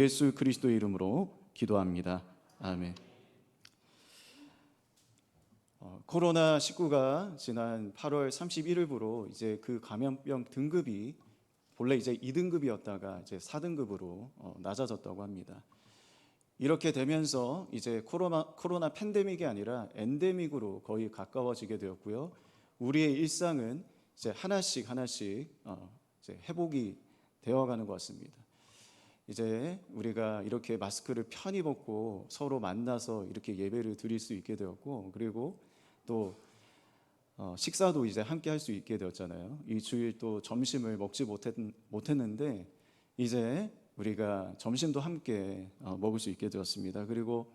예수 그리스도의 이름으로 기도합니다. 아멘. 코로나19가 지난 8월 31일부로 이제 그 감염병 등급이 본래 이제 2등급이었다가 이제 4등급으로 낮아졌다고 합니다. 이렇게 되면서 이제 코로나 팬데믹이 아니라 엔데믹으로 거의 가까워지게 되었고요. 우리의 일상은 이제 하나씩 이제 회복이 되어가는 것 같습니다. 이제 우리가 이렇게 마스크를 편히 벗고 서로 만나서 이렇게 예배를 드릴 수 있게 되었고, 그리고 또 식사도 이제 함께 할 수 있게 되었잖아요. 이 주일 또 점심을 먹지 못했는데 이제 우리가 점심도 함께 먹을 수 있게 되었습니다. 그리고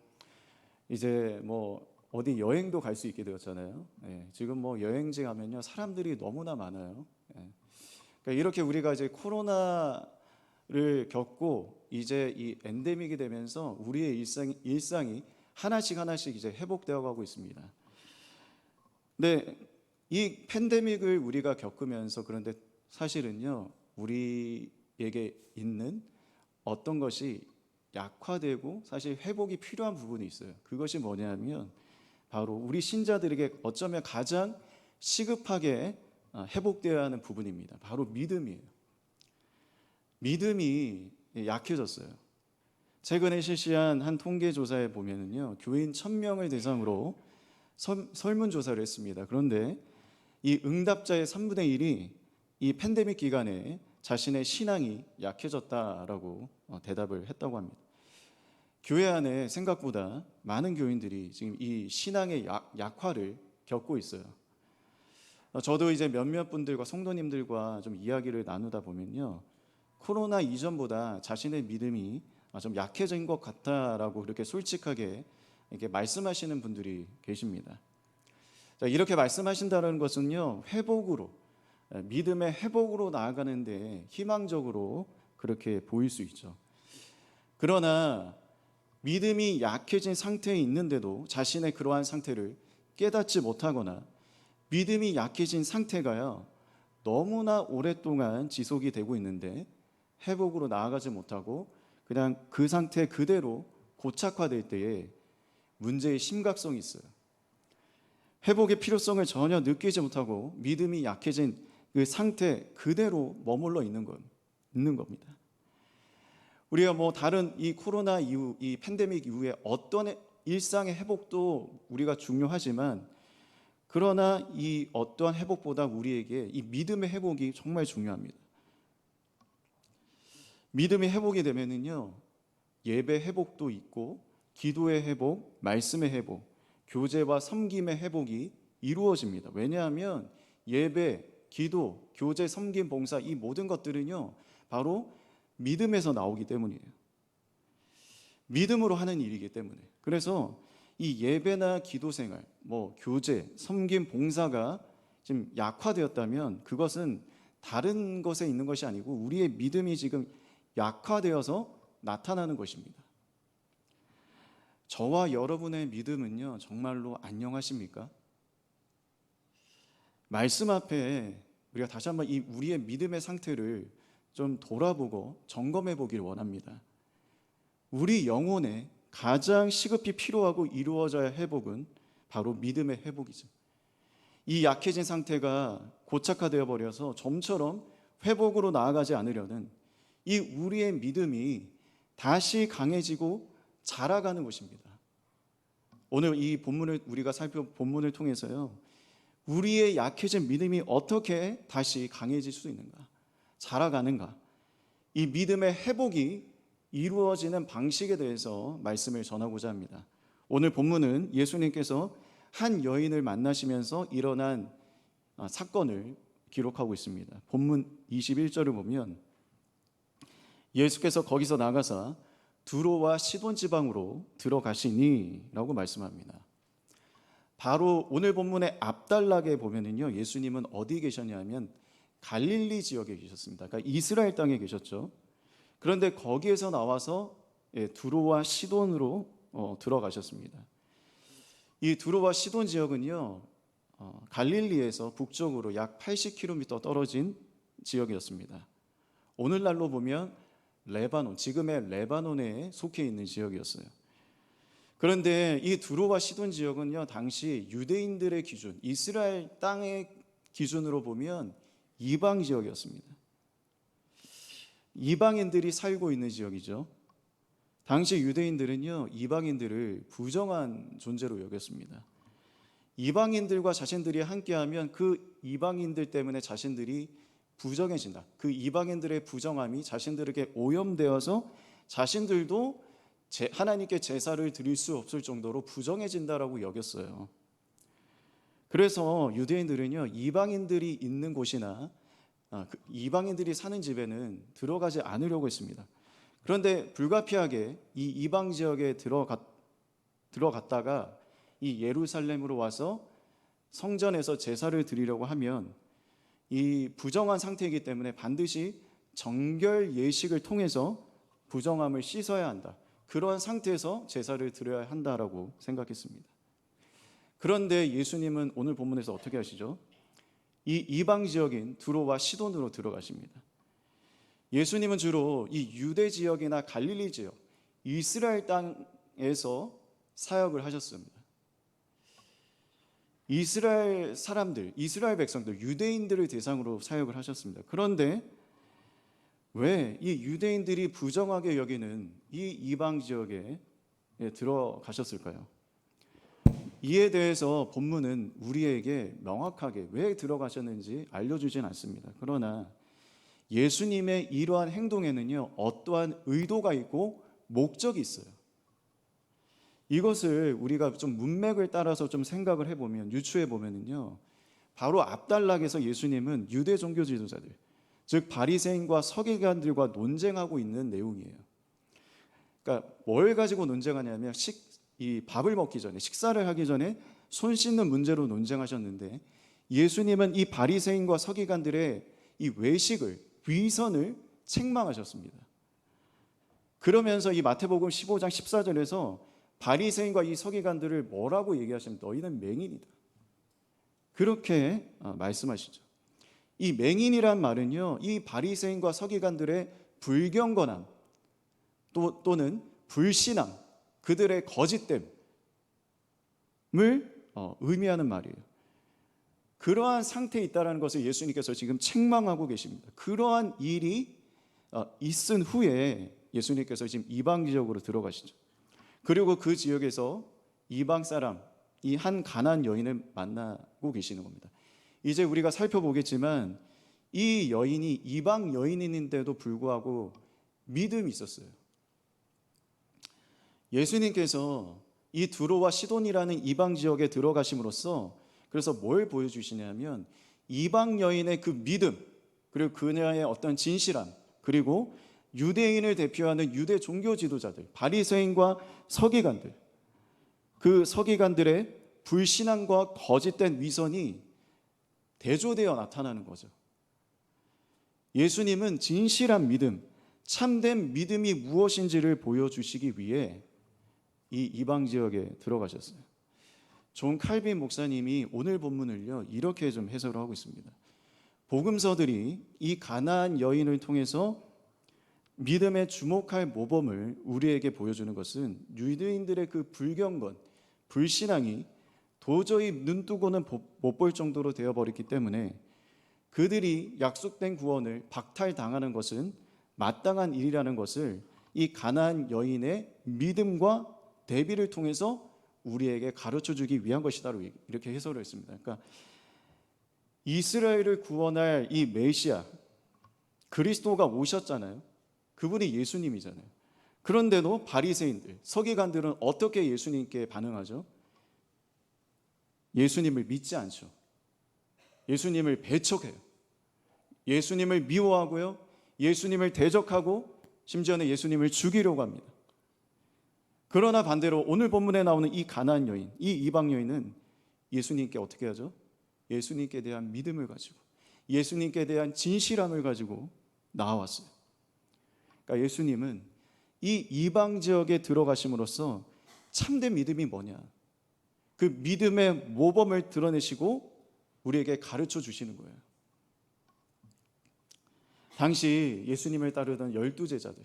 이제 뭐 어디 여행도 갈 수 있게 되었잖아요. 지금 뭐 여행지 가면요 사람들이 너무나 많아요. 그러니까 이렇게 우리가 이제 코로나를 겪고 이제 이 엔데믹이 되면서 우리의 일상이 하나씩 이제 회복되어 가고 있습니다. 근데 이 팬데믹을 우리가 겪으면서 그런데 사실은요 우리에게 있는 어떤 것이 약화되고 사실 회복이 필요한 부분이 있어요. 그것이 뭐냐면 바로 우리 신자들에게 어쩌면 가장 시급하게 회복되어야 하는 부분입니다. 바로 믿음이에요. 믿음이 약해졌어요. 최근에 실시한 한 통계 조사에 보면은요, 교인 1000명을 대상으로 설문조사를 했습니다. 그런데 이 응답자의 3분의 1이 이 팬데믹 기간에 자신의 신앙이 약해졌다라고 대답을 했다고 합니다. 교회 안에 생각보다 많은 교인들이 지금 이 신앙의 약화를 겪고 있어요. 저도 이제 몇몇 분들과 성도님들과 좀 이야기를 나누다 보면요, 코로나 이전보다 자신의 믿음이 좀 약해진 것 같다라고 그렇게 솔직하게 이렇게 말씀하시는 분들이 계십니다. 자, 이렇게 말씀하신다는 것은요, 믿음의 회복으로 나아가는데 희망적으로 그렇게 보일 수 있죠. 그러나 믿음이 약해진 상태에 있는데도 자신의 그러한 상태를 깨닫지 못하거나 믿음이 약해진 상태가요 너무나 오랫동안 지속이 되고 있는데 회복으로 나아가지 못하고 그냥 그 상태 그대로 고착화될 때에 문제의 심각성이 있어요. 회복의 필요성을 전혀 느끼지 못하고 믿음이 약해진 그 상태 그대로 머물러 있는 겁니다. 우리가 뭐 다른 이 코로나 이후, 이 팬데믹 이후에 어떤 일상의 회복도 우리가 중요하지만 그러나 이 어떠한 회복보다 우리에게 이 믿음의 회복이 정말 중요합니다. 믿음이 회복이 되면은요, 예배 회복도 있고 기도의 회복, 말씀의 회복, 교제와 섬김의 회복이 이루어집니다. 왜냐하면 예배, 기도, 교제, 섬김, 봉사 이 모든 것들은요 바로 믿음에서 나오기 때문이에요. 믿음으로 하는 일이기 때문에. 그래서 이 예배나 기도 생활, 뭐 교제, 섬김, 봉사가 지금 약화되었다면 그것은 다른 것에 있는 것이 아니고 우리의 믿음이 지금 약화되어서 나타나는 것입니다. 저와 여러분의 믿음은요 정말로 안녕하십니까? 말씀 앞에 우리가 다시 한번 이 우리의 믿음의 상태를 좀 돌아보고 점검해 보길 원합니다. 우리 영혼에 가장 시급히 필요하고 이루어져야 할 회복은 바로 믿음의 회복이죠. 이 약해진 상태가 고착화되어 버려서 좀처럼 회복으로 나아가지 않으려는 이 우리의 믿음이 다시 강해지고 자라가는 것입니다. 오늘 이 본문을 우리가 살펴본 본문을 통해서요, 우리의 약해진 믿음이 어떻게 다시 강해질 수 있는가, 자라가는가, 이 믿음의 회복이 이루어지는 방식에 대해서 말씀을 전하고자 합니다. 오늘 본문은 예수님께서 한 여인을 만나시면서 일어난 사건을 기록하고 있습니다. 본문 21절을 보면 예수께서 거기서 나가사 두로와 시돈 지방으로 들어가시니 라고 말씀합니다. 바로 오늘 본문의 앞단락에 보면은요, 예수님은 어디 계셨냐면 갈릴리 지역에 계셨습니다. 그러니까 이스라엘 땅에 계셨죠. 그런데 거기에서 나와서 두로와 시돈으로 들어가셨습니다. 이 두로와 시돈 지역은요, 갈릴리에서 북쪽으로 약 80km 떨어진 지역이었습니다. 오늘날로 보면 레바논, 지금의 레바논에 속해 있는 지역이었어요. 그런데 이 두로와 시돈 지역은요, 당시 유대인들의 기준, 이스라엘 땅의 기준으로 보면 이방 지역이었습니다. 이방인들이 살고 있는 지역이죠. 당시 유대인들은요, 이방인들을 부정한 존재로 여겼습니다. 이방인들과 자신들이 함께하면 그 이방인들 때문에 자신들이 부정해진다. 그 이방인들의 부정함이 자신들에게 오염되어서 자신들도 하나님께 제사를 드릴 수 없을 정도로 부정해진다라고 여겼어요. 그래서 유대인들은요, 이방인들이 있는 곳이나 이방인들이 사는 집에는 들어가지 않으려고 했습니다. 그런데 불가피하게 이 이방 지역에 들어갔다가 이 예루살렘으로 와서 성전에서 제사를 드리려고 하면 이 부정한 상태이기 때문에 반드시 정결 예식을 통해서 부정함을 씻어야 한다. 그런 상태에서 제사를 드려야 한다라고 생각했습니다. 그런데 예수님은 오늘 본문에서 어떻게 하시죠? 이 이방 지역인 두로와 시돈으로 들어가십니다. 예수님은 주로 이 유대 지역이나 갈릴리 지역, 이스라엘 땅에서 사역을 하셨습니다. 이스라엘 사람들, 이스라엘 백성들, 유대인들을 대상으로 사역을 하셨습니다. 그런데 왜 이 유대인들이 부정하게 여기는 이 이방 지역에 들어가셨을까요? 이에 대해서 본문은 우리에게 명확하게 왜 들어가셨는지 알려주진 않습니다. 그러나 예수님의 이러한 행동에는요, 어떠한 의도가 있고 목적이 있어요. 이것을 우리가 좀 문맥을 따라서 좀 생각을 해보면, 유추해 보면은요, 바로 앞단락에서 예수님은 유대 종교 지도자들, 즉 바리새인과 서기관들과 논쟁하고 있는 내용이에요. 그러니까 뭘 가지고 논쟁하냐면 이 밥을 먹기 전에, 식사를 하기 전에 손 씻는 문제로 논쟁하셨는데, 예수님은 이 바리새인과 서기관들의 이 외식을, 위선을 책망하셨습니다. 그러면서 이 마태복음 15장 14절에서 바리새인과 이 서기관들을 뭐라고 얘기하시면 너희는 맹인이다. 그렇게 말씀하시죠. 이 맹인이란 말은요, 이 바리새인과 서기관들의 불경건함 또는 불신앙, 그들의 거짓됨을 의미하는 말이에요. 그러한 상태에 있다는 것을 예수님께서 지금 책망하고 계십니다. 그러한 일이 있은 후에 예수님께서 지금 이방 지역으로 들어가시죠. 그리고 그 지역에서 이방 사람, 이 한 가나안 여인을 만나고 계시는 겁니다. 이제 우리가 살펴보겠지만 이 여인이 이방 여인인데도 불구하고 믿음이 있었어요. 예수님께서 이 두로와 시돈이라는 이방 지역에 들어가심으로써 그래서 뭘 보여주시냐면 이방 여인의 그 믿음, 그리고 그녀의 어떤 진실함, 그리고 유대인을 대표하는 유대 종교 지도자들, 바리새인과 서기관들, 그 서기관들의 불신앙과 거짓된 위선이 대조되어 나타나는 거죠. 예수님은 진실한 믿음, 참된 믿음이 무엇인지를 보여주시기 위해 이 이방 지역에 들어가셨어요. 존 칼빈 목사님이 오늘 본문을요, 이렇게 좀 해석을 하고 있습니다. 복음서들이 이 가나안 여인을 통해서 믿음에 주목할 모범을 우리에게 보여주는 것은 유대인들의 그 불경건, 불신앙이 도저히 눈뜨고는 못 볼 정도로 되어버렸기 때문에 그들이 약속된 구원을 박탈당하는 것은 마땅한 일이라는 것을 이 가나안 여인의 믿음과 대비를 통해서 우리에게 가르쳐주기 위한 것이다, 이렇게 해석을 했습니다. 그러니까 이스라엘을 구원할 이 메시아 그리스도가 오셨잖아요. 그분이 예수님이잖아요. 그런데도 바리새인들, 서기관들은 어떻게 예수님께 반응하죠? 예수님을 믿지 않죠. 예수님을 배척해요. 예수님을 미워하고요, 예수님을 대적하고 심지어는 예수님을 죽이려고 합니다. 그러나 반대로 오늘 본문에 나오는 이 가나안 여인, 이 이방 여인은 예수님께 어떻게 하죠? 예수님께 대한 믿음을 가지고, 예수님께 대한 진실함을 가지고 나아왔어요. 그러니까 예수님은 이 이방 지역에 들어가심으로써 참된 믿음이 뭐냐, 그 믿음의 모범을 드러내시고 우리에게 가르쳐 주시는 거예요. 당시 예수님을 따르던 12 제자들,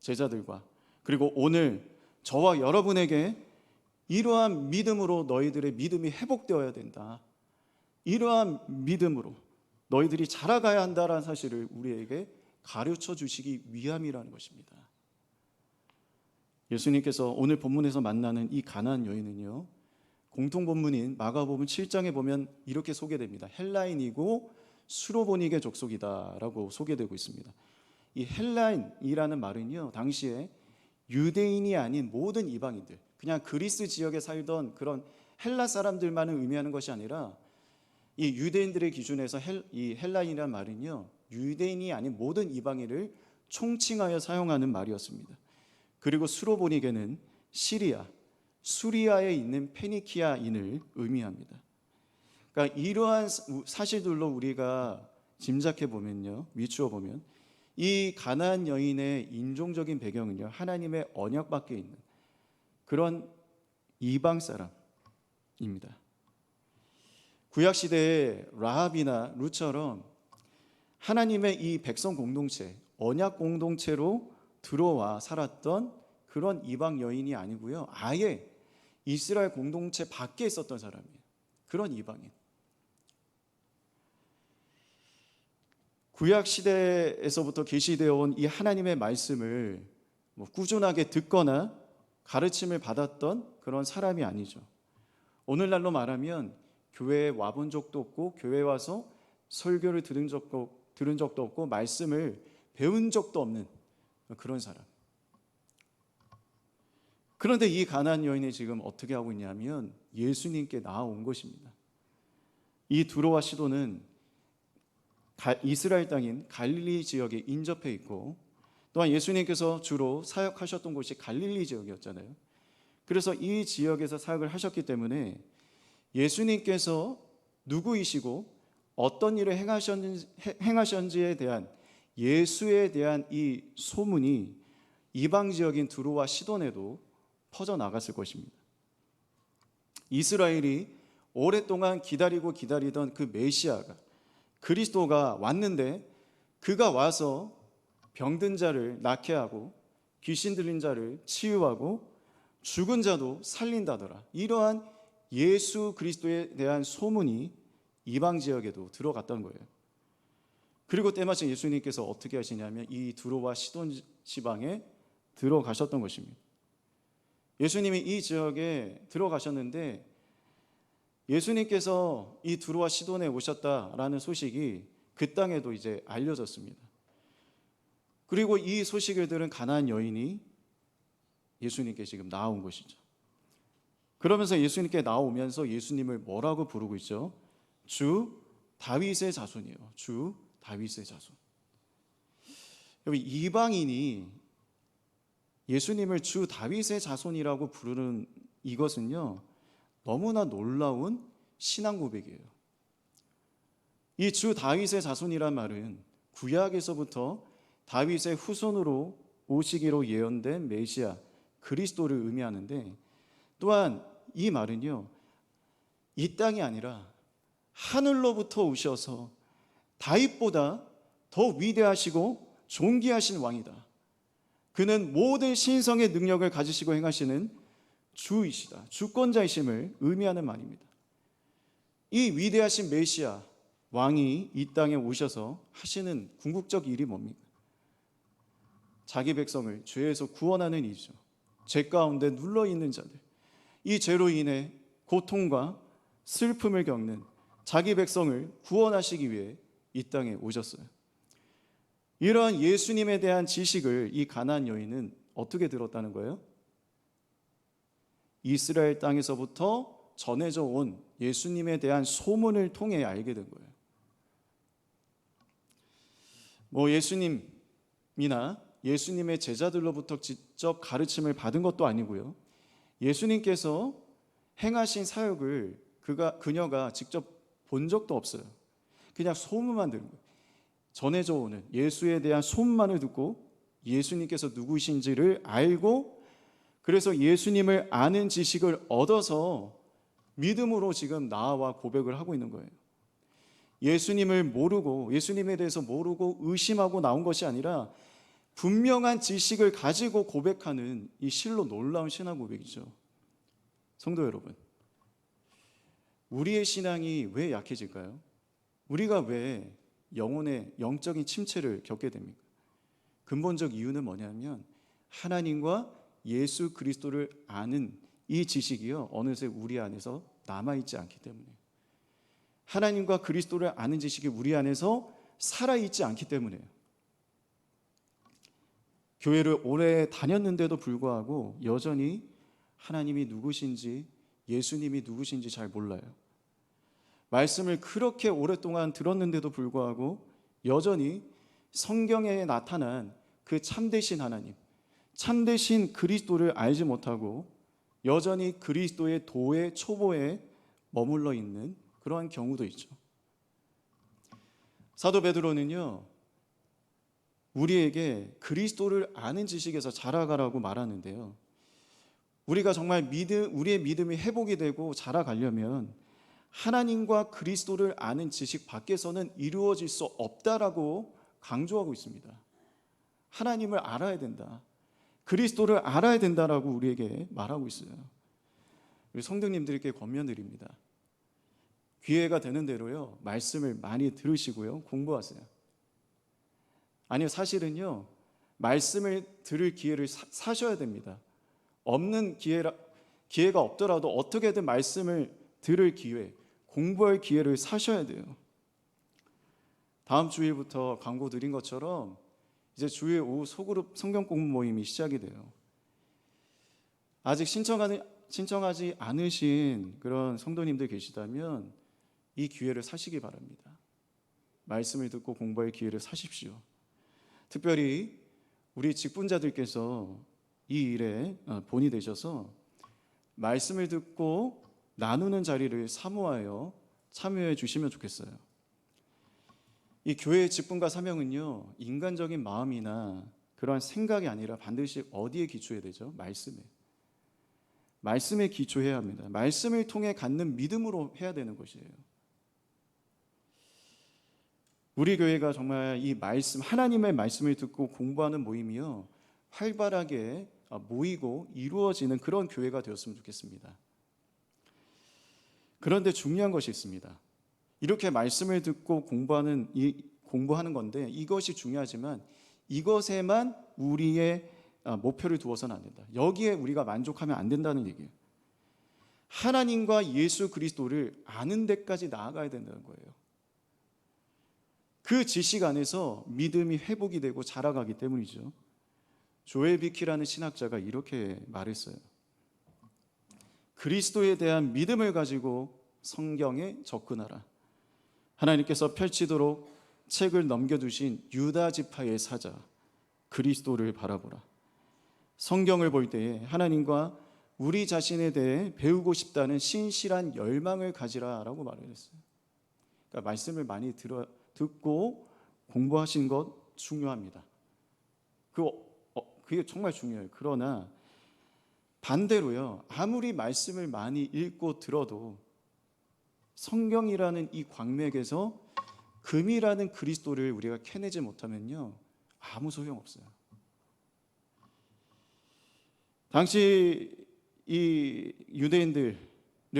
제자들과 그리고 오늘 저와 여러분에게 이러한 믿음으로 너희들의 믿음이 회복되어야 된다. 이러한 믿음으로 너희들이 자라가야 한다라는 사실을 우리에게 가르쳐 주시기 위함이라는 것입니다. 예수님께서 오늘 본문에서 만나는 이 가나안 여인은요, 공통 본문인 마가복음 7장에 보면 이렇게 소개됩니다. 헬라인이고 수로보니게 족속이다라고 소개되고 있습니다. 이 헬라인이라는 말은요, 당시에 유대인이 아닌 모든 이방인들, 그냥 그리스 지역에 살던 그런 헬라 사람들만을 의미하는 것이 아니라 이 유대인들의 기준에서 이 헬라인이라는 말은요, 유대인이 아닌 모든 이방인을 총칭하여 사용하는 말이었습니다. 그리고 수로보니게는 시리아, 수리아에 있는 페니키아인을 의미합니다. 그러니까 이러한 사실들로 우리가 짐작해 보면요, 미추어 보면 이 가나안 여인의 인종적인 배경은요, 하나님의 언약 밖에 있는 그런 이방 사람입니다. 구약 시대의 라합이나 룻처럼 하나님의 이 백성 공동체, 언약 공동체로 들어와 살았던 그런 이방 여인이 아니고요, 아예 이스라엘 공동체 밖에 있었던 사람이에요. 그런 이방인. 구약 시대에서부터 계시되어 온 이 하나님의 말씀을 꾸준하게 듣거나 가르침을 받았던 그런 사람이 아니죠. 오늘날로 말하면 교회에 와본 적도 없고 교회에 와서 설교를 들은 적도 없고 말씀을 배운 적도 없는 그런 사람. 그런데 이 가나안 여인이 지금 어떻게 하고 있냐면 예수님께 나아온 것입니다. 이 두로와 시도는 이스라엘 땅인 갈릴리 지역에 인접해 있고, 또한 예수님께서 주로 사역하셨던 곳이 갈릴리 지역이었잖아요. 그래서 이 지역에서 사역을 하셨기 때문에 예수님께서 누구이시고 어떤 일을 행하셨는지에 대한 예수에 대한 이 소문이 이방 지역인 두로와 시돈에도 퍼져나갔을 것입니다. 이스라엘이 오랫동안 기다리던 그 메시아가, 그리스도가 왔는데 그가 와서 병든 자를 낫게 하고 귀신 들린 자를 치유하고 죽은 자도 살린다더라. 이러한 예수 그리스도에 대한 소문이 이방 지역에도 들어갔던 거예요. 그리고 때마침 예수님께서 어떻게 하시냐면 이 두로와 시돈 지방에 들어가셨던 것입니다. 예수님이 이 지역에 들어가셨는데 예수님께서 이 두로와 시돈에 오셨다라는 소식이 그 땅에도 이제 알려졌습니다. 그리고 이 소식을 들은 가나안 여인이 예수님께 지금 나온 것이죠. 그러면서 예수님께 나오면서 예수님을 뭐라고 부르고 있죠? 주 다윗의 자손이에요. 주 다윗의 자손. 여기 이방인이 예수님을 주 다윗의 자손이라고 부르는 이것은요, 너무나 놀라운 신앙 고백이에요. 이 주 다윗의 자손이란 말은 구약에서부터 다윗의 후손으로 오시기로 예언된 메시아 그리스도를 의미하는데, 또한 이 말은요, 이 땅이 아니라 하늘로부터 오셔서 다윗보다 더 위대하시고 존귀하신 왕이다. 그는 모든 신성의 능력을 가지시고 행하시는 주이시다. 주권자이심을 의미하는 말입니다. 이 위대하신 메시아 왕이 이 땅에 오셔서 하시는 궁극적 일이 뭡니까? 자기 백성을 죄에서 구원하는 일이죠. 죄 가운데 눌러있는 자들, 이 죄로 인해 고통과 슬픔을 겪는 자기 백성을 구원하시기 위해 이 땅에 오셨어요. 이러한 예수님에 대한 지식을 이 가나안 여인은 어떻게 들었다는 거예요? 이스라엘 땅에서부터 전해져 온 예수님에 대한 소문을 통해 알게 된 거예요. 예수님이나 예수님의 제자들로부터 직접 가르침을 받은 것도 아니고요, 예수님께서 행하신 사역을 그녀가 직접 본 적도 없어요. 그냥 소문만 들은 거예요. 전해져 오는 예수에 대한 소문만을 듣고 예수님께서 누구신지를 알고, 그래서 예수님을 아는 지식을 얻어서 믿음으로 지금 나와 고백을 하고 있는 거예요. 예수님을 모르고, 예수님에 대해서 모르고 의심하고 나온 것이 아니라 분명한 지식을 가지고 고백하는 이 실로 놀라운 신앙 고백이죠. 성도 여러분, 우리의 신앙이 왜 약해질까요? 우리가 왜 영혼의 영적인 침체를 겪게 됩니까? 근본적 이유는 뭐냐면 하나님과 예수 그리스도를 아는 이 지식이요, 어느새 우리 안에서 남아있지 않기 때문에, 하나님과 그리스도를 아는 지식이 우리 안에서 살아있지 않기 때문에요. 교회를 오래 다녔는데도 불구하고 여전히 하나님이 누구신지, 예수님이 누구신지 잘 몰라요. 말씀을 그렇게 오랫동안 들었는데도 불구하고 여전히 성경에 나타난 그 참되신 하나님, 참되신 그리스도를 알지 못하고 여전히 그리스도의 도의 초보에 머물러 있는 그러한 경우도 있죠. 사도 베드로는요, 우리에게 그리스도를 아는 지식에서 자라가라고 말하는데요, 우리가 정말 우리의 믿음이 회복이 되고 자라가려면 하나님과 그리스도를 아는 지식 밖에서는 이루어질 수 없다라고 강조하고 있습니다. 하나님을 알아야 된다, 그리스도를 알아야 된다라고 우리에게 말하고 있어요. 우리 성도님들께 권면드립니다. 기회가 되는 대로요, 말씀을 많이 들으시고요, 공부하세요. 아니요, 사실은요, 말씀을 들을 기회를 사셔야 됩니다. 없는 기회가 없더라도 어떻게든 말씀을 들을 기회, 공부할 기회를 사셔야 돼요. 다음 주일부터 광고 드린 것처럼 이제 주일 오후 소그룹 성경 공부 모임이 시작이 돼요. 아직 신청하지 않으신 그런 성도님들 계시다면 이 기회를 사시기 바랍니다. 말씀을 듣고 공부할 기회를 사십시오. 특별히 우리 직분자들께서 이 일에 본이 되셔서 말씀을 듣고 나누는 자리를 사모하여 참여해 주시면 좋겠어요. 이 교회의 직분과 사명은요, 인간적인 마음이나 그러한 생각이 아니라 반드시 어디에 기초해야 되죠? 말씀에 기초해야 합니다. 말씀을 통해 갖는 믿음으로 해야 되는 것이에요. 우리 교회가 정말 이 말씀, 하나님의 말씀을 듣고 공부하는 모임이요, 활발하게 모이고 이루어지는 그런 교회가 되었으면 좋겠습니다. 그런데 중요한 것이 있습니다. 이렇게 말씀을 듣고 공부하는 건데 이것이 중요하지만 이것에만 우리의 목표를 두어서는 안 된다. 여기에 우리가 만족하면 안 된다는 얘기예요. 하나님과 예수 그리스도를 아는 데까지 나아가야 된다는 거예요. 그 지식 안에서 믿음이 회복이 되고 자라가기 때문이죠. 조엘 비키라는 신학자가 이렇게 말했어요. 그리스도에 대한 믿음을 가지고 성경에 접근하라. 하나님께서 펼치도록 책을 넘겨두신 유다 지파의 사자 그리스도를 바라보라. 성경을 볼 때에 하나님과 우리 자신에 대해 배우고 싶다는 신실한 열망을 가지라라고 말을 했어요. 그러니까 말씀을 많이 듣고 공부하신 것 중요합니다. 그게 정말 중요해요. 그러나 반대로요, 아무리 말씀을 많이 읽고 들어도 성경이라는 이 광맥에서 금이라는 그리스도를 우리가 캐내지 못하면요, 아무 소용없어요. 당시 이 유대인들을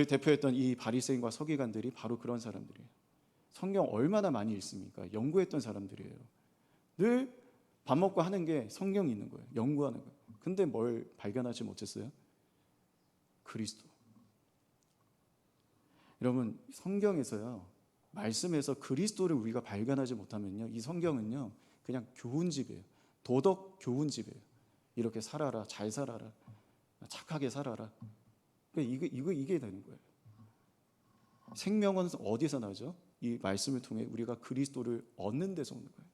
대표했던 이 바리새인과 서기관들이 바로 그런 사람들이에요. 성경 얼마나 많이 읽습니까? 연구했던 사람들이에요. 늘 밥 먹고 하는 게 성경이 있는 거예요. 연구하는 거예요. 근데 뭘 발견하지 못했어요? 그리스도. 여러분, 성경에서요, 말씀에서 그리스도를 우리가 발견하지 못하면요, 이 성경은요 그냥 교훈집이에요. 도덕 교훈집이에요. 이렇게 살아라, 잘 살아라, 착하게 살아라. 그러니까 이게 되는 거예요. 생명은 어디서 나죠? 이 말씀을 통해 우리가 그리스도를 얻는 데서 오는 거예요.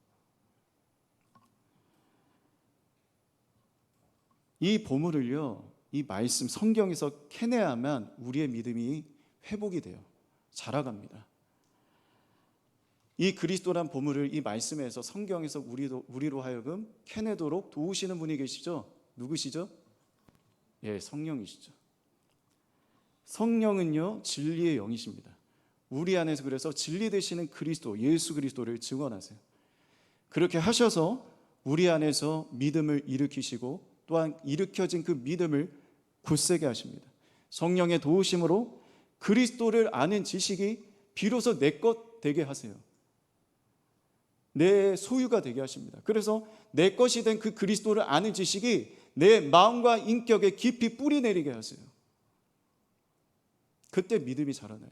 이 보물을요, 이 말씀 성경에서 캐내야만 우리의 믿음이 회복이 돼요. 자라갑니다. 이 그리스도란 보물을 이 말씀에서 성경에서 우리로 하여금 캐내도록 도우시는 분이 계시죠? 누구시죠? 예, 성령이시죠. 성령은요, 진리의 영이십니다. 우리 안에서 그래서 진리 되시는 그리스도, 예수 그리스도를 증언하세요. 그렇게 하셔서 우리 안에서 믿음을 일으키시고 또한 일으켜진 그 믿음을 굳세게 하십니다. 성령의 도우심으로 그리스도를 아는 지식이 비로소 내 것 되게 하세요. 내 소유가 되게 하십니다. 그래서 내 것이 된 그 그리스도를 아는 지식이 내 마음과 인격에 깊이 뿌리 내리게 하세요. 그때 믿음이 자라나요.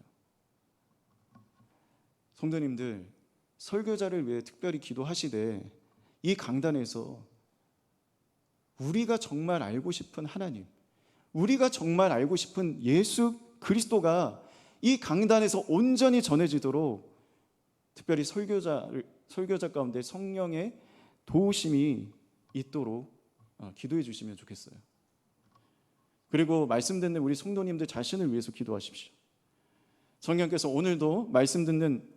성도님들, 설교자를 위해 특별히 기도하시되 이 강단에서 우리가 정말 알고 싶은 하나님, 우리가 정말 알고 싶은 예수 그리스도가 이 강단에서 온전히 전해지도록 특별히 설교자 가운데 성령의 도우심이 있도록 기도해 주시면 좋겠어요. 그리고 말씀 듣는 우리 성도님들 자신을 위해서 기도하십시오. 성령께서 오늘도 말씀 듣는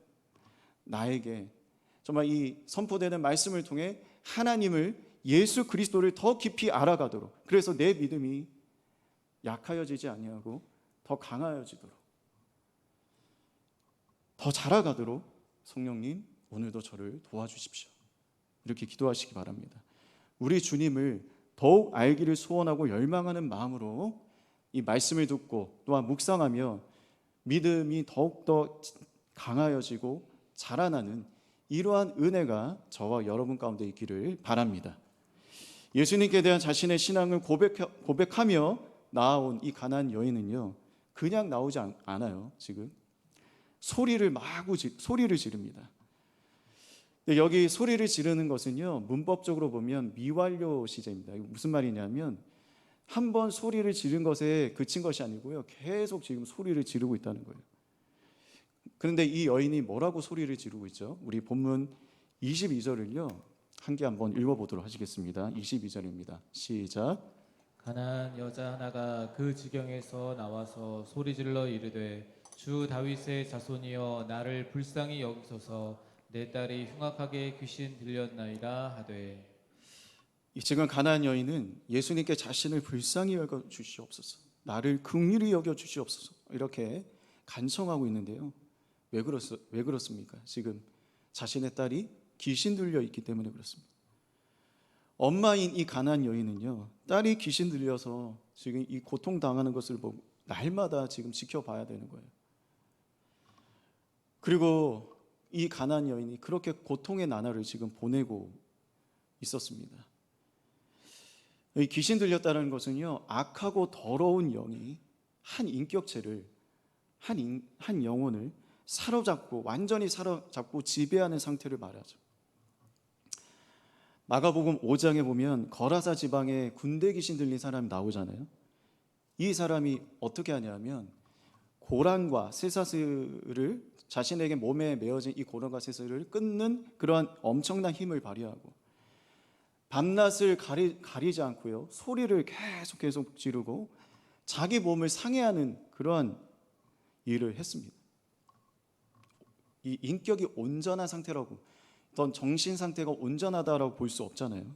나에게 정말 이 선포되는 말씀을 통해 하나님을, 예수 그리스도를 더 깊이 알아가도록, 그래서 내 믿음이 약하여지지 아니하고 더 강하여지도록, 더 자라가도록 성령님 오늘도 저를 도와주십시오. 이렇게 기도하시기 바랍니다. 우리 주님을 더욱 알기를 소원하고 열망하는 마음으로 이 말씀을 듣고 또한 묵상하며 믿음이 더욱더 강하여지고 자라나는 이러한 은혜가 저와 여러분 가운데 있기를 바랍니다. 예수님께 대한 자신의 신앙을 고백하며 나아온 이 가나안 여인은요, 그냥 나오지 않아요. 지금 소리를 지릅니다. 여기 소리를 지르는 것은요, 문법적으로 보면 미완료 시제입니다. 무슨 말이냐면 한 번 소리를 지른 것에 그친 것이 아니고요, 계속 지금 소리를 지르고 있다는 거예요. 그런데 이 여인이 뭐라고 소리를 지르고 있죠? 우리 본문 22절을요 함께 한번 읽어보도록 하시겠습니다. 22절입니다. 시작. 가나안 여자 하나가 그 지경에서 나와서 소리질러 이르되 주 다윗의 자손이여 나를 불쌍히 여기소서 내 딸이 흉악하게 귀신 들렸나이다 하되. 지금 가나안 여인은 예수님께 자신을 불쌍히 여겨 주시옵소서, 나를 긍휼히 여겨 주시옵소서 이렇게 간청하고 있는데요. 왜 그렇습니까? 지금 자신의 딸이 귀신 들려 있기 때문에 그렇습니다. 엄마인 이 가나안 여인은요, 딸이 귀신 들려서 지금 이 고통당하는 것을 보고 날마다 지금 지켜봐야 되는 거예요. 그리고 이 가나안 여인이 그렇게 고통의 나날을 지금 보내고 있었습니다. 이 귀신 들렸다는 것은요, 악하고 더러운 영이 한 인격체를, 한 영혼을 사로잡고 완전히 사로잡고 지배하는 상태를 말하죠. 마가복음 5장에 보면 거라사 지방에 군대 귀신 들린 사람이 나오잖아요. 이 사람이 어떻게 하냐면 고란과 쇠사슬을, 자신에게 몸에 메어진 이 고란과 쇠사슬을 끊는 그러한 엄청난 힘을 발휘하고 밤낮을 가리지 않고요, 소리를 계속 지르고 자기 몸을 상해하는 그러한 일을 했습니다. 이 인격이 온전한 상태라고, 어떤 정신 상태가 온전하다라고 볼 수 없잖아요.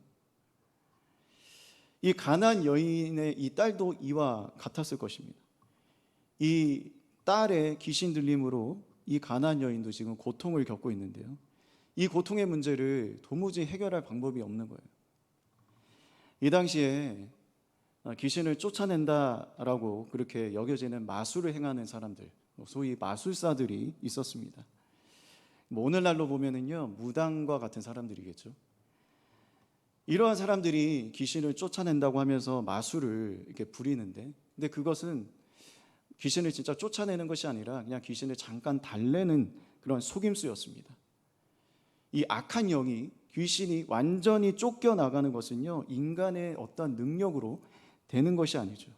이 가나안 여인의 이 딸도 이와 같았을 것입니다. 이 딸의 귀신 들림으로 이 가나안 여인도 지금 고통을 겪고 있는데요, 이 고통의 문제를 도무지 해결할 방법이 없는 거예요. 이 당시에 귀신을 쫓아낸다라고 그렇게 여겨지는 마술을 행하는 사람들, 소위 마술사들이 있었습니다. 오늘날로 보면은요, 무당과 같은 사람들이겠죠. 이러한 사람들이 귀신을 쫓아낸다고 하면서 마술을 이렇게 부리는데, 근데 그것은 귀신을 진짜 쫓아내는 것이 아니라 그냥 귀신을 잠깐 달래는 그런 속임수였습니다. 이 악한 영이, 귀신이 완전히 쫓겨나가는 것은요, 인간의 어떤 능력으로 되는 것이 아니죠.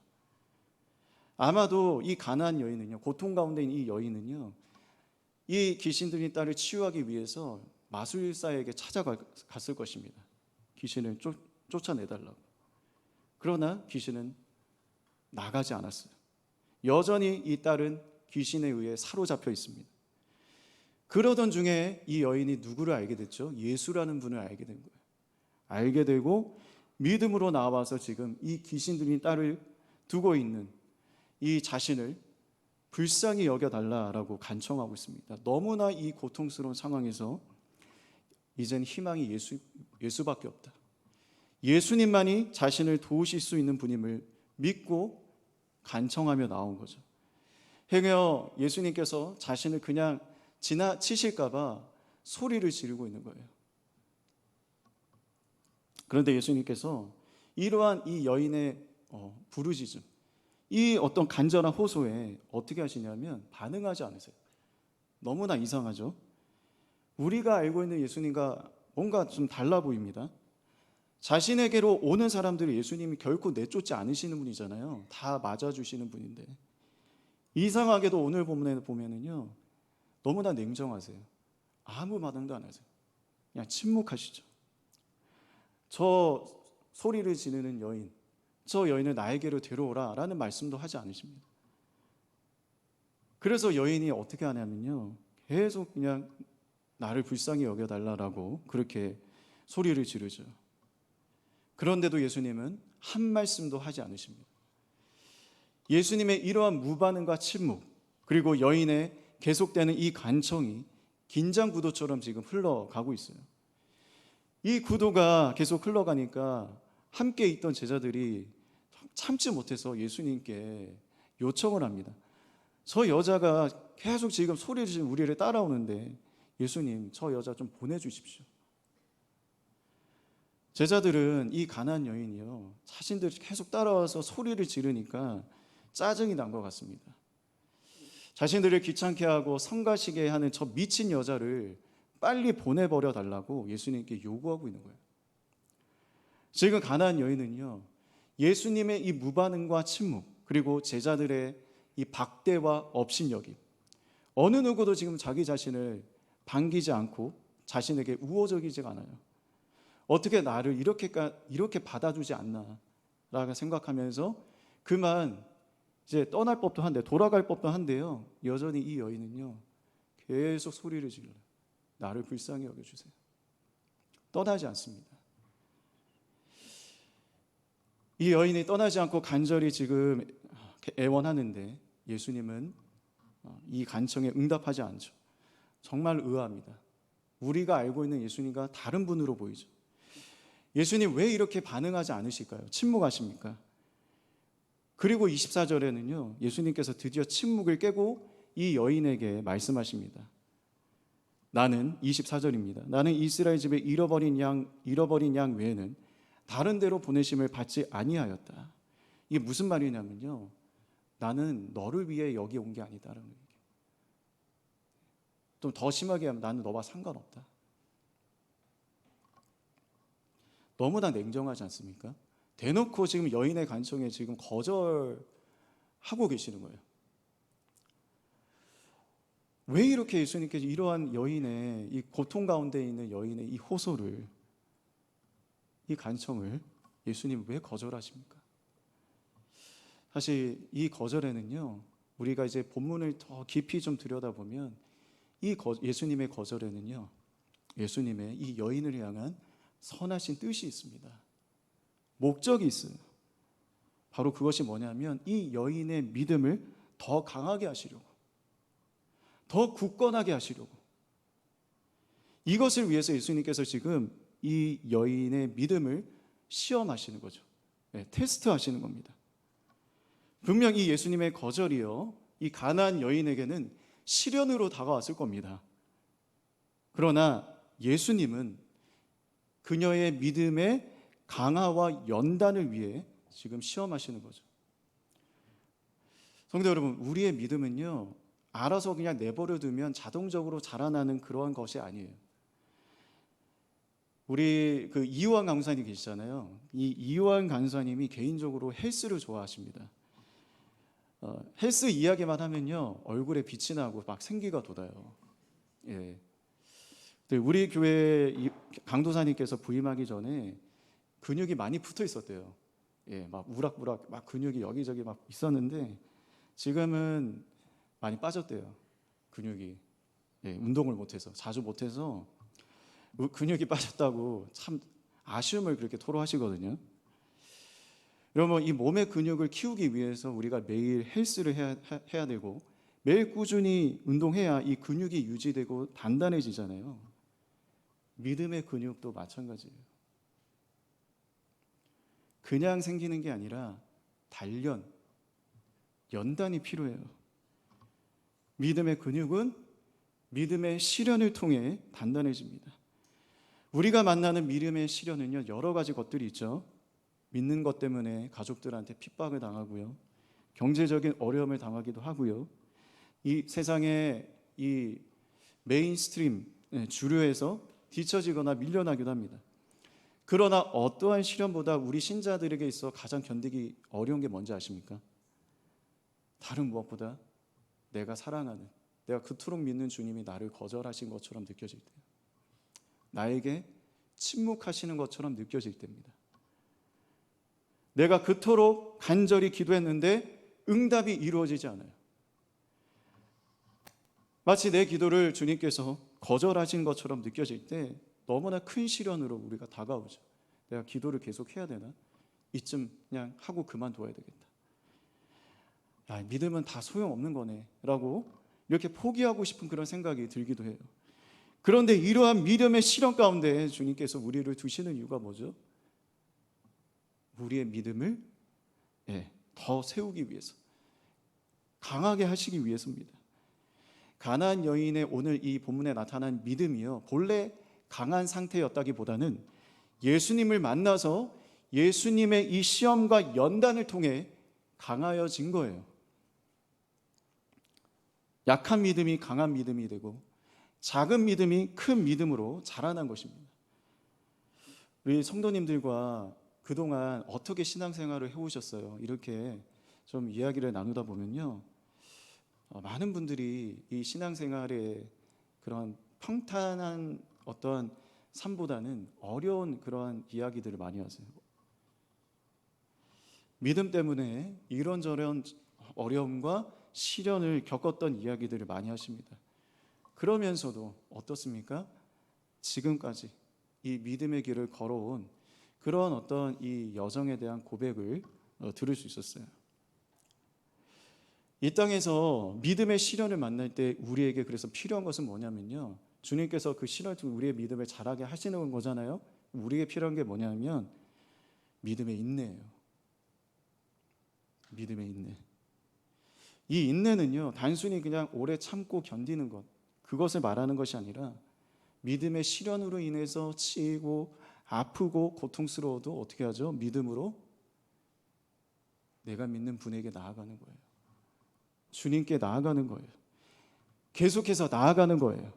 아마도 이 가나안 여인은요, 고통 가운데 있는 이 여인은요, 이 귀신 들린 딸을 치유하기 위해서 마술사에게 찾아갔을 것입니다. 귀신을 쫓아내달라고. 그러나 귀신은 나가지 않았어요. 여전히 이 딸은 귀신에 의해 사로잡혀 있습니다. 그러던 중에 이 여인이 누구를 알게 됐죠? 예수라는 분을 알게 된 거예요. 알게 되고 믿음으로 나와서 지금 이 귀신 들린 딸을 두고 있는 이 자신을 불쌍히 여겨달라라고 간청하고 있습니다. 너무나 이 고통스러운 상황에서 이젠 희망이 예수밖에 없다. 예수님만이 자신을 도우실 수 있는 분임을 믿고 간청하며 나온 거죠. 행여 예수님께서 자신을 그냥 지나치실까 봐 소리를 지르고 있는 거예요. 그런데 예수님께서 이러한 이 여인의 부르짖음, 이 어떤 간절한 호소에 어떻게 하시냐면 반응하지 않으세요. 너무나 이상하죠. 우리가 알고 있는 예수님과 뭔가 좀 달라 보입니다. 자신에게로 오는 사람들을 예수님이 결코 내쫓지 않으시는 분이잖아요. 다 맞아주시는 분인데 이상하게도 오늘 본문에 보면은요 너무나 냉정하세요. 아무 반응도 안 하세요. 그냥 침묵하시죠. 저 소리를 지르는 여인, 저 여인을 나에게로 데려오라 라는 말씀도 하지 않으십니다. 그래서 여인이 어떻게 하냐면요 계속 그냥 나를 불쌍히 여겨달라고 그렇게 소리를 지르죠. 그런데도 예수님은 한 말씀도 하지 않으십니다. 예수님의 이러한 무반응과 침묵, 그리고 여인의 계속되는 이 간청이 긴장 구도처럼 지금 흘러가고 있어요. 이 구도가 계속 흘러가니까 함께 있던 제자들이 참지 못해서 예수님께 요청을 합니다. 저 여자가 계속 지금 소리를 지르는 우리를 따라오는데 예수님, 저 여자 좀 보내주십시오. 제자들은 이 가난한 여인이요 자신들이 계속 따라와서 소리를 지르니까 짜증이 난 것 같습니다. 자신들을 귀찮게 하고 성가시게 하는 저 미친 여자를 빨리 보내버려 달라고 예수님께 요구하고 있는 거예요. 지금 가난한 여인은요 예수님의 이 무반응과 침묵, 그리고 제자들의 이 박대와 업신여김, 어느 누구도 지금 자기 자신을 반기지 않고 자신에게 우호적이지가 않아요. 어떻게 나를 이렇게 받아주지 않나 라고 생각하면서 그만 이제 떠날 법도 한데, 돌아갈 법도 한데요 여전히 이 여인은요 계속 소리를 질러요. 나를 불쌍히 여겨주세요. 떠나지 않습니다. 이 여인이 떠나지 않고 간절히 지금 애원하는데 예수님은 이 간청에 응답하지 않죠. 정말 의아합니다. 우리가 알고 있는 예수님과 다른 분으로 보이죠. 예수님 왜 이렇게 반응하지 않으실까요? 침묵하십니까? 그리고 24절에는요 예수님께서 드디어 침묵을 깨고 이 여인에게 말씀하십니다. 나는 24절입니다. 나는 이스라엘 집에 잃어버린 양 외에는 다른 데로 보내심을 받지 아니하였다. 이게 무슨 말이냐면요 나는 너를 위해 여기 온 게 아니다라는 얘기예요. 좀 더 심하게 하면 나는 너와 상관없다. 너무나 냉정하지 않습니까? 대놓고 지금 여인의 간청에 지금 거절하고 계시는 거예요. 왜 이렇게 예수님께서 이러한 여인의 이 고통 가운데 있는 여인의 이 호소를, 이 간청을 예수님 왜 거절하십니까? 사실 이 거절에는요 우리가 이제 본문을 더 깊이 좀 들여다보면 이 예수님의 거절에는요 예수님의 이 여인을 향한 선하신 뜻이 있습니다. 목적이 있어요. 바로 그것이 뭐냐면 이 여인의 믿음을 더 강하게 하시려고, 더 굳건하게 하시려고, 이것을 위해서 예수님께서 지금 이 여인의 믿음을 시험하시는 거죠. 네, 테스트하시는 겁니다. 분명 이 예수님의 거절이요 이 가난한 여인에게는 시련으로 다가왔을 겁니다. 그러나 예수님은 그녀의 믿음의 강화와 연단을 위해 지금 시험하시는 거죠. 성도 여러분, 우리의 믿음은요 알아서 그냥 내버려 두면 자동적으로 자라나는 그러한 것이 아니에요. 우리 그 이유한 강사님 계시잖아요. 이 이유한 강사님이 개인적으로 헬스를 좋아하십니다. 헬스 이야기만 하면요 얼굴에 빛이 나고 막 생기가 돋아요. 예. 우리 교회 강도사님께서 부임하기 전에 근육이 많이 붙어 있었대요. 예, 막 우락부락 막 근육이 여기저기 막 있었는데 지금은 많이 빠졌대요. 근육이. 예, 운동을 못해서, 자주 못해서 근육이 빠졌다고 참 아쉬움을 그렇게 토로하시거든요. 여러분, 이 몸의 근육을 키우기 위해서 우리가 매일 헬스를 해야 되고 매일 꾸준히 운동해야 이 근육이 유지되고 단단해지잖아요. 믿음의 근육도 마찬가지예요. 그냥 생기는 게 아니라 단련, 연단이 필요해요. 믿음의 근육은 믿음의 시련을 통해 단단해집니다. 우리가 만나는 믿음의 시련은요, 여러 가지 것들이 있죠. 믿는 것 때문에 가족들한테 핍박을 당하고요, 경제적인 어려움을 당하기도 하고요, 이 세상의 이 메인스트림 주류에서 뒤처지거나 밀려나기도 합니다. 그러나 어떠한 시련보다 우리 신자들에게 있어 가장 견디기 어려운 게 뭔지 아십니까? 다른 무엇보다 내가 사랑하는, 내가 그토록 믿는 주님이 나를 거절하신 것처럼 느껴질 때, 나에게 침묵하시는 것처럼 느껴질 때입니다. 내가 그토록 간절히 기도했는데 응답이 이루어지지 않아요. 마치 내 기도를 주님께서 거절하신 것처럼 느껴질 때 너무나 큰 시련으로 우리가 다가오죠. 내가 기도를 계속 해야 되나? 이쯤 그냥 하고 그만둬야 되겠다. 야, 믿음은 다 소용없는 거네 라고 이렇게 포기하고 싶은 그런 생각이 들기도 해요. 그런데 이러한 믿음의 시련 가운데 주님께서 우리를 두시는 이유가 뭐죠? 우리의 믿음을 더 세우기 위해서, 강하게 하시기 위해서입니다. 가나안 여인의 오늘 이 본문에 나타난 믿음이요, 본래 강한 상태였다기보다는 예수님을 만나서 예수님의 이 시험과 연단을 통해 강하여진 거예요. 약한 믿음이 강한 믿음이 되고 작은 믿음이 큰 믿음으로 자라난 것입니다. 우리 성도님들과 그동안 어떻게 신앙생활을 해오셨어요? 이렇게 좀 이야기를 나누다 보면요, 많은 분들이 이 신앙생활에 그런 평탄한 어떤 삶보다는 어려운 그러한 이야기들을 많이 하세요. 믿음 때문에 이런저런 어려움과 시련을 겪었던 이야기들을 많이 하십니다. 그러면서도 어떻습니까? 지금까지 이 믿음의 길을 걸어온 그런 어떤 이 여정에 대한 고백을 들을 수 있었어요. 이 땅에서 믿음의 시련을 만날 때 우리에게 그래서 필요한 것은 뭐냐면요, 주님께서 그 시련을 통해 우리의 믿음을 자라게 하시는 거잖아요. 우리에게 필요한 게 뭐냐면 믿음의 인내예요. 믿음의 인내. 이 인내는요, 단순히 그냥 오래 참고 견디는 것, 그것을 말하는 것이 아니라 믿음의 시련으로 인해서 치이고 아프고 고통스러워도 어떻게 하죠? 믿음으로 내가 믿는 분에게 나아가는 거예요. 주님께 나아가는 거예요. 계속해서 나아가는 거예요.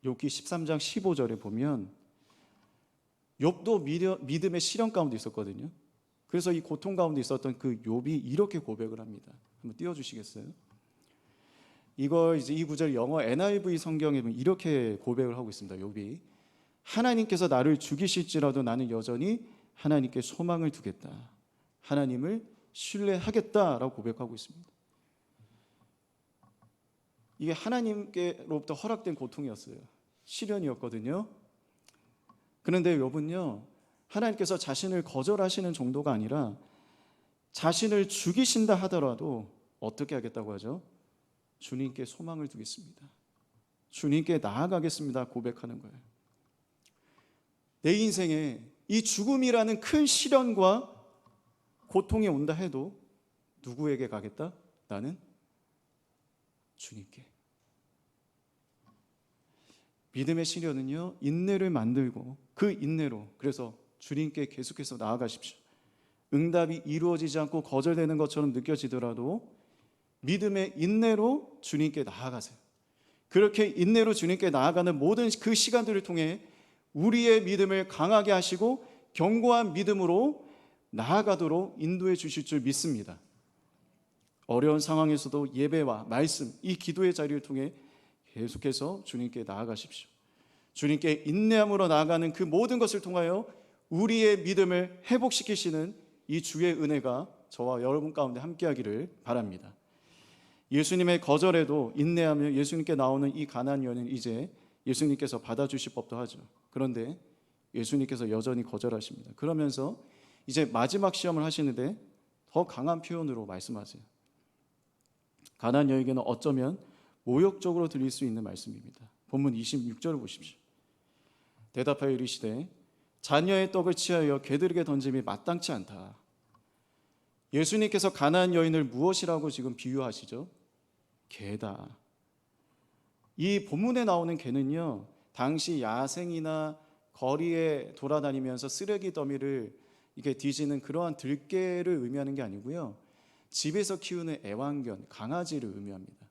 욥기 13장 15절에 보면 욥도 믿음의 시련 가운데 있었거든요. 그래서 이 고통 가운데 있었던 그 욥이 이렇게 고백을 합니다. 한번 띄워주시겠어요? 이걸 이제 이 구절 영어 NIV 성경에 보면 이렇게 고백을 하고 있습니다. 욥이 하나님께서 나를 죽이실지라도 나는 여전히 하나님께 소망을 두겠다. 하나님을 신뢰하겠다라고 고백하고 있습니다. 이게 하나님께로부터 허락된 고통이었어요. 시련이었거든요. 그런데 욥은요, 하나님께서 자신을 거절하시는 정도가 아니라 자신을 죽이신다 하더라도 어떻게 하겠다고 하죠? 주님께 소망을 두겠습니다. 주님께 나아가겠습니다. 고백하는 거예요. 내 인생에 이 죽음이라는 큰 시련과 고통이 온다 해도 누구에게 가겠다? 나는 주님께. 믿음의 시련은요, 인내를 만들고 그 인내로 그래서 주님께 계속해서 나아가십시오. 응답이 이루어지지 않고 거절되는 것처럼 느껴지더라도 믿음의 인내로 주님께 나아가세요. 그렇게 인내로 주님께 나아가는 모든 그 시간들을 통해 우리의 믿음을 강하게 하시고 견고한 믿음으로 나아가도록 인도해 주실 줄 믿습니다. 어려운 상황에서도 예배와 말씀, 이 기도의 자리를 통해 계속해서 주님께 나아가십시오. 주님께 인내함으로 나아가는 그 모든 것을 통하여 우리의 믿음을 회복시키시는 이 주의 은혜가 저와 여러분 가운데 함께하기를 바랍니다. 예수님의 거절에도 인내하며 예수님께 나오는 이 가나안 여인은 이제 예수님께서 받아주실 법도 하죠. 그런데 예수님께서 여전히 거절하십니다. 그러면서 이제 마지막 시험을 하시는데 더 강한 표현으로 말씀하세요. 가나안 여인에게는 어쩌면 모욕적으로 들릴 수 있는 말씀입니다. 본문 26절을 보십시오. 대답하여 이르시되 자녀의 떡을 취하여 개들에게 던짐이 마땅치 않다. 예수님께서 가나안 여인을 무엇이라고 지금 비유하시죠? 개다. 이 본문에 나오는 개는요, 당시 야생이나 거리에 돌아다니면서 쓰레기 더미를 이렇게 뒤지는 그러한 들개를 의미하는 게 아니고요, 집에서 키우는 애완견, 강아지를 의미합니다.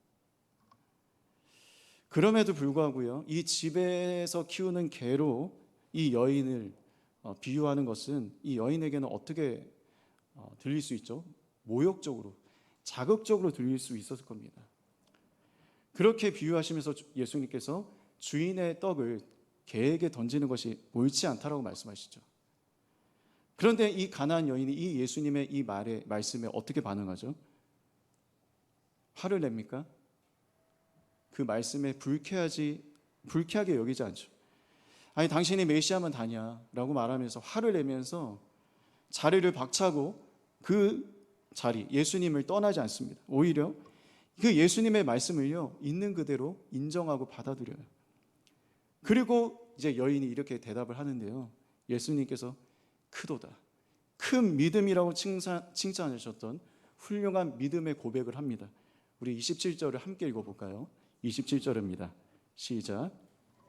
그럼에도 불구하고요, 이 집에서 키우는 개로 이 여인을 비유하는 것은 이 여인에게는 어떻게 들릴 수 있죠? 모욕적으로, 자극적으로 들릴 수 있었을 겁니다. 그렇게 비유하시면서 예수님께서 주인의 떡을 개에게 던지는 것이 옳지 않다라고 말씀하시죠. 그런데 이 가나안 여인이 이 예수님의 이 말씀에 어떻게 반응하죠? 화를 냅니까? 그 말씀에 불쾌하게 여기지 않죠. 아니, 당신이 메시아면 다냐라고 말하면서 화를 내면서 자리를 박차고 그 자리, 예수님을 떠나지 않습니다. 오히려 그 예수님의 말씀을요, 있는 그대로 인정하고 받아들여요. 그리고 이제 여인이 이렇게 대답을 하는데요, 예수님께서 크도다, 큰 믿음이라고 칭찬하셨던 훌륭한 믿음의 고백을 합니다. 우리 27절을 함께 읽어볼까요? 27절입니다. 시작.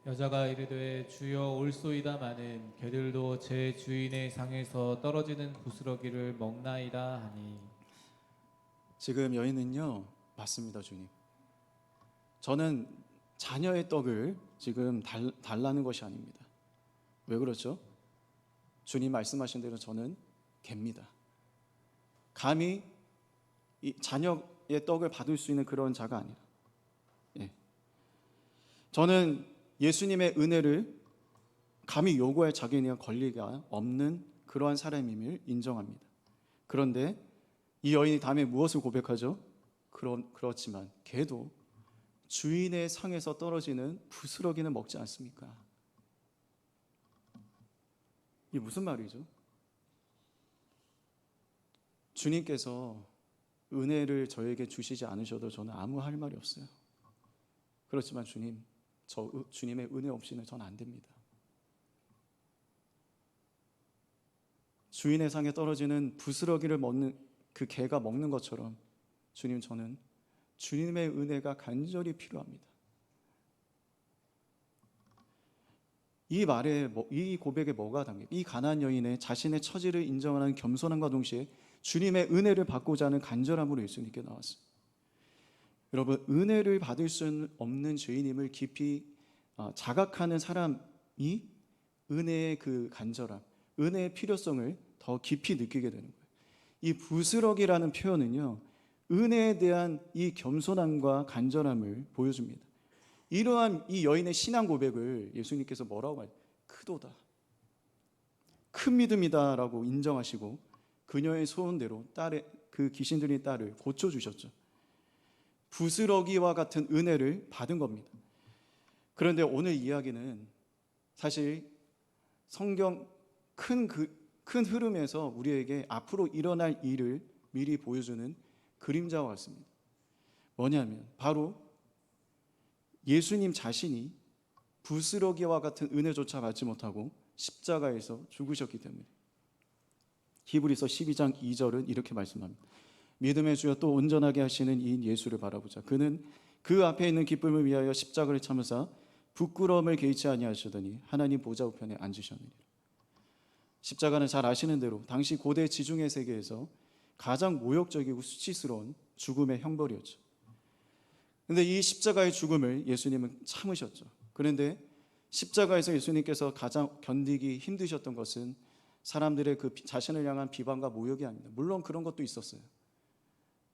여자가 이르되 주여 올소이다마는 개들도 제 주인의 상에서 떨어지는 부스러기를 먹나이다 하니. 지금 여인은요, 맞습니다, 주님. 저는 자녀의 떡을 지금 달라는 것이 아닙니다. 왜 그렇죠? 주님 말씀하신 대로 저는 개입니다. 감히 이 자녀의 떡을 받을 수 있는 그런 자가 아니라, 저는 예수님의 은혜를 감히 요구할 자격이나 권리가 없는 그러한 사람임을 인정합니다. 그런데 이 여인이 다음에 무엇을 고백하죠? 그렇지만 개도 주인의 상에서 떨어지는 부스러기는 먹지 않습니까? 이게 무슨 말이죠? 주님께서 은혜를 저에게 주시지 않으셔도 저는 아무 할 말이 없어요. 그렇지만 주님의 은혜 없이는 전 안 됩니다. 주인의 상에 떨어지는 부스러기를 먹는 그 개가 먹는 것처럼 주님, 저는 주님의 은혜가 간절히 필요합니다. 이 고백에 뭐가 담깁니까? 이 가나안 여인의 자신의 처지를 인정하는 겸손함과 동시에 주님의 은혜를 받고자 하는 간절함으로 예수님께 나왔어요. 여러분, 은혜를 받을 수 없는 죄인임을 깊이 자각하는 사람이 은혜의 그 간절함, 은혜의 필요성을 더 깊이 느끼게 되는 거예요. 이 부스러기라는 표현은요, 은혜에 대한 이 겸손함과 간절함을 보여줍니다. 이러한 이 여인의 신앙 고백을 예수님께서 뭐라고 말해요? 크도다, 큰 믿음이다라고 인정하시고 그녀의 소원대로 그 귀신 들린 딸을 고쳐주셨죠. 부스러기와 같은 은혜를 받은 겁니다. 그런데 오늘 이야기는 사실 성경 큰 흐름에서 우리에게 앞으로 일어날 일을 미리 보여주는 그림자와 같습니다. 뭐냐면 바로 예수님 자신이 부스러기와 같은 은혜조차 받지 못하고 십자가에서 죽으셨기 때문에. 히브리서 12장 2절은 이렇게 말씀합니다. 믿음의 주여 또 온전하게 하시는 이인 예수를 바라보자. 그는 그 앞에 있는 기쁨을 위하여 십자가를 참으사 부끄러움을 개의치 아니하시더니 하나님 보좌 우편에 앉으셨느니라. 십자가는 잘 아시는 대로 당시 고대 지중해 세계에서 가장 모욕적이고 수치스러운 죽음의 형벌이었죠. 그런데 이 십자가의 죽음을 예수님은 참으셨죠. 그런데 십자가에서 예수님께서 가장 견디기 힘드셨던 것은 사람들의 그 자신을 향한 비방과 모욕이 아닙니다. 물론 그런 것도 있었어요.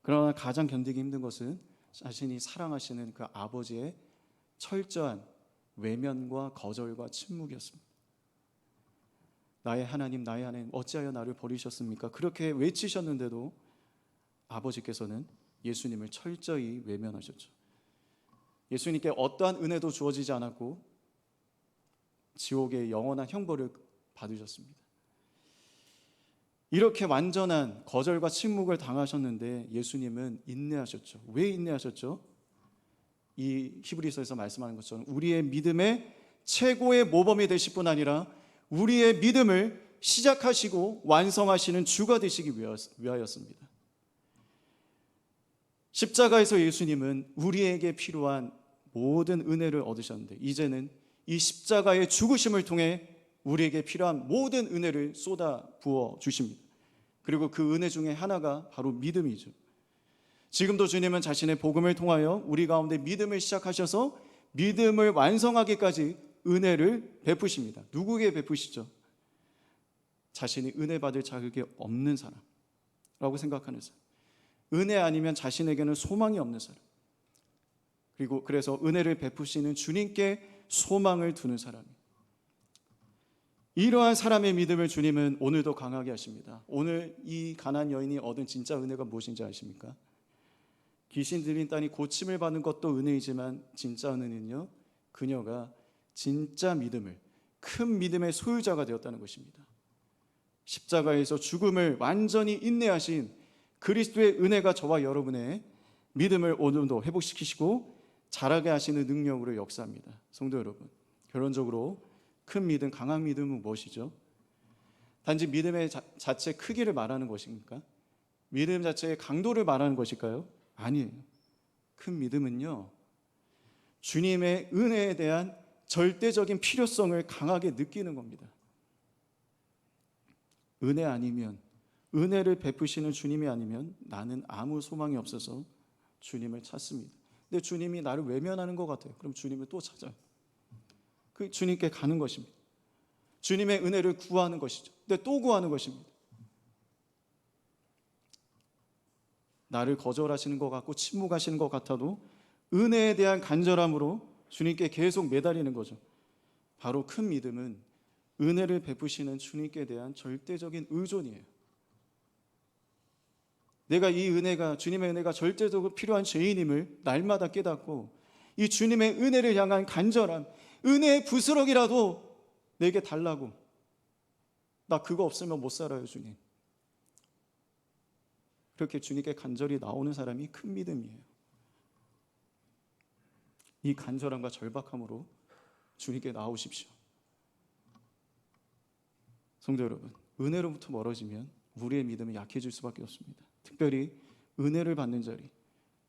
그러나 가장 견디기 힘든 것은 자신이 사랑하시는 그 아버지의 철저한 외면과 거절과 침묵이었습니다. 나의 하나님, 나의 하나님, 어찌하여 나를 버리셨습니까? 그렇게 외치셨는데도 아버지께서는 예수님을 철저히 외면하셨죠. 예수님께 어떠한 은혜도 주어지지 않았고 지옥의 영원한 형벌을 받으셨습니다. 이렇게 완전한 거절과 침묵을 당하셨는데 예수님은 인내하셨죠. 왜 인내하셨죠? 이 히브리서에서 말씀하는 것처럼 우리의 믿음의 최고의 모범이 되실 뿐 아니라 우리의 믿음을 시작하시고 완성하시는 주가 되시기 위하였습니다. 십자가에서 예수님은 우리에게 필요한 모든 은혜를 얻으셨는데 이제는 이 십자가의 죽으심을 통해 우리에게 필요한 모든 은혜를 쏟아 부어 주십니다. 그리고 그 은혜 중에 하나가 바로 믿음이죠. 지금도 주님은 자신의 복음을 통하여 우리 가운데 믿음을 시작하셔서 믿음을 완성하기까지 은혜를 베푸십니다. 누구에게 베푸시죠? 자신이 은혜 받을 자격이 없는 사람라고 생각하는 사람, 은혜 아니면 자신에게는 소망이 없는 사람, 그리고 그래서 은혜를 베푸시는 주님께 소망을 두는 사람이, 이러한 사람의 믿음을 주님은 오늘도 강하게 하십니다. 오늘 이 가나안 여인이 얻은 진짜 은혜가 무엇인지 아십니까? 귀신 들린 딸이 고침을 받는 것도 은혜이지만 진짜 은혜는요, 그녀가 진짜 믿음을, 큰 믿음의 소유자가 되었다는 것입니다. 십자가에서 죽음을 완전히 인내하신 그리스도의 은혜가 저와 여러분의 믿음을 오늘도 회복시키시고 자라게 하시는 능력으로 역사합니다. 성도 여러분, 결론적으로 큰 믿음, 강한 믿음은 무엇이죠? 단지 믿음의 자체 크기를 말하는 것입니까? 믿음 자체의 강도를 말하는 것일까요? 아니에요. 큰 믿음은요, 주님의 은혜에 대한 절대적인 필요성을 강하게 느끼는 겁니다. 은혜 아니면, 은혜를 베푸시는 주님이 아니면 나는 아무 소망이 없어서 주님을 찾습니다. 근데 주님이 나를 외면하는 것 같아요. 그럼 주님을 또 찾아요. 그 주님께 가는 것입니다. 주님의 은혜를 구하는 것이죠. 근데 또 구하는 것입니다. 나를 거절하시는 것 같고 침묵하시는 것 같아도 은혜에 대한 간절함으로 주님께 계속 매달리는 거죠. 바로 큰 믿음은 은혜를 베푸시는 주님께 대한 절대적인 의존이에요. 내가 이 은혜가, 주님의 은혜가 절대적으로 필요한 죄인임을 날마다 깨닫고 이 주님의 은혜를 향한 간절함, 은혜의 부스럭이라도 내게 달라고, 나 그거 없으면 못 살아요 주님, 그렇게 주님께 간절히 나오는 사람이 큰 믿음이에요. 이 간절함과 절박함으로 주님께 나오십시오. 성도 여러분, 은혜로부터 멀어지면 우리의 믿음은 약해질 수밖에 없습니다. 특별히 은혜를 받는 자리,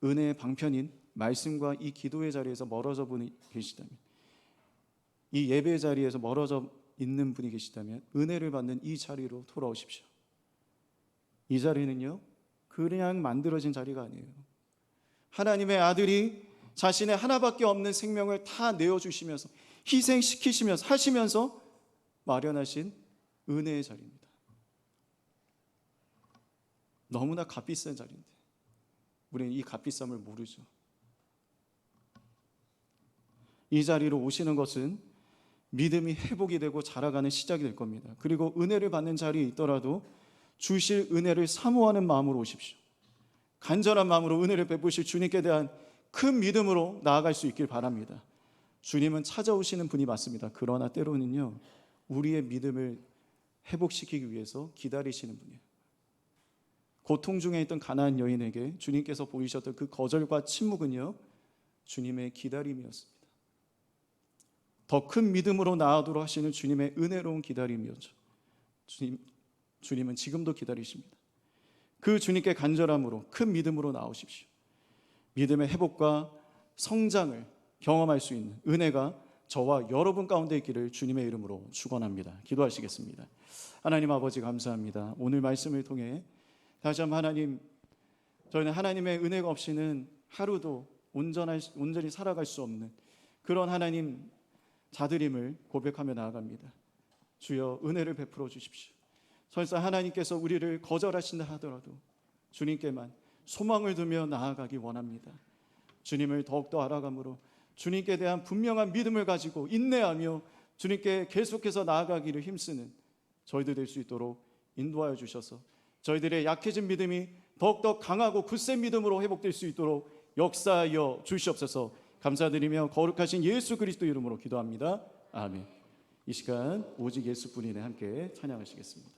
은혜의 방편인 말씀과 이 기도의 자리에서 멀어져 분이 계시다면, 이 예배의 자리에서 멀어져 있는 분이 계시다면 은혜를 받는 이 자리로 돌아오십시오. 이 자리는요, 그냥 만들어진 자리가 아니에요. 하나님의 아들이 자신의 하나밖에 없는 생명을 다 내어주시면서 희생시키시면서 하시면서 마련하신 은혜의 자리입니다. 너무나 값비싼 자리인데 우리는 이 값비쌈을 모르죠. 이 자리로 오시는 것은 믿음이 회복이 되고 자라가는 시작이 될 겁니다. 그리고 은혜를 받는 자리에 있더라도 주실 은혜를 사모하는 마음으로 오십시오. 간절한 마음으로 은혜를 베푸실 주님께 대한 큰 믿음으로 나아갈 수 있길 바랍니다. 주님은 찾아오시는 분이 맞습니다. 그러나 때로는요, 우리의 믿음을 회복시키기 위해서 기다리시는 분이에요. 고통 중에 있던 가나안 여인에게 주님께서 보이셨던 그 거절과 침묵은요, 주님의 기다림이었습니다. 더 큰 믿음으로 나아도록 하시는 주님의 은혜로운 기다림이었죠. 주님은 지금도 기다리십니다. 그 주님께 간절함으로 큰 믿음으로 나오십시오. 믿음의 회복과 성장을 경험할 수 있는 은혜가 저와 여러분 가운데 있기를 주님의 이름으로 축원합니다. 기도하시겠습니다. 하나님 아버지 감사합니다. 오늘 말씀을 통해 다시 한번 하나님, 저희는 하나님의 은혜가 없이는 하루도 온전히 살아갈 수 없는 그런 하나님 자들임을 고백하며 나아갑니다. 주여 은혜를 베풀어 주십시오. 설사 하나님께서 우리를 거절하신다 하더라도 주님께만 소망을 두며 나아가기 원합니다. 주님을 더욱더 알아감으로 주님께 대한 분명한 믿음을 가지고 인내하며 주님께 계속해서 나아가기를 힘쓰는 저희들 될 수 있도록 인도하여 주셔서 저희들의 약해진 믿음이 더욱더 강하고 굳센 믿음으로 회복될 수 있도록 역사하여 주시옵소서. 감사드리며 거룩하신 예수 그리스도 이름으로 기도합니다. 아멘. 이 시간 오직 예수뿐이네 함께 찬양하시겠습니다.